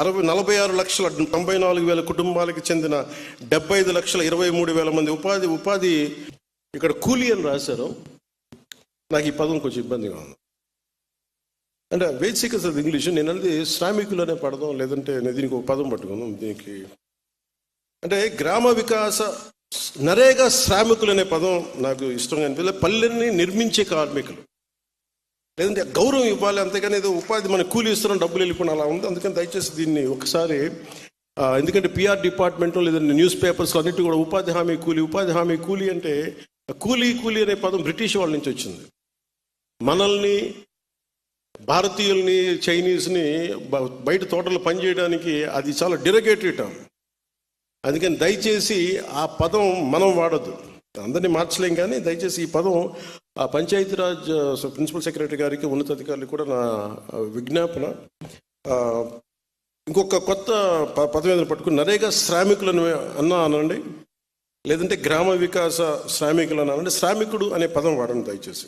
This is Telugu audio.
46 లక్షల 94,000 కుటుంబాలకి చెందిన 75,23,000 మంది ఉపాధి ఇక్కడ కూలీ అని రాశారు. నాకు ఈ పదం కొంచెం ఇబ్బందిగా ఉంది. అంటే వేజ్ సీకర్స్ అది ఇంగ్లీష్, నేను అనేది శ్రామికులు అనే పడదాం, లేదంటే నేను దీనికి ఒక పదం పట్టుకుందాం. దీనికి అంటే గ్రామ వికాస నరేగా శ్రామికులు అనే పదం నాకు ఇష్టంగా అనిపించలేదు. పల్లెల్ని నిర్మించే కార్మికులు, లేదంటే గౌరవం ఇవ్వాలి, అంతేగాని ఏదో ఉపాధి మన కూలీ ఇస్తున్నాం డబ్బులు వెళ్ళిపోయిన అలా ఉంది. అందుకని దయచేసి దీన్ని ఒకసారి, ఎందుకంటే పిఆర్ డిపార్ట్మెంట్లో లేదంటే న్యూస్ పేపర్స్ అన్నిటి కూడా ఉపాధి హామీ కూలీ అంటే కూలీ అనే పదం బ్రిటిష్ వాళ్ళ నుంచి వచ్చింది. మనల్ని భారతీయుల్ని చైనీస్ని బయట తోటలు పనిచేయడానికి అది చాలా డిరగేటరీ టర్మ్. అందుకని దయచేసి ఆ పదం మనం వాడద్దు. అందరినీ మార్చలేం, కానీ దయచేసి ఈ పదం పంచాయతీరాజ్ ప్రిన్సిపల్ సెక్రటరీ గారికి, ఉన్నతాధికారులకు కూడా నా విజ్ఞాపన. ఇంకొక కొత్త పదం ఏదైనా పట్టుకుని నరేగా శ్రామికులను అనండి, లేదంటే గ్రామ వికాస శ్రామికులు అనండి. శ్రామికుడు అనే పదం వాడండి దయచేసి.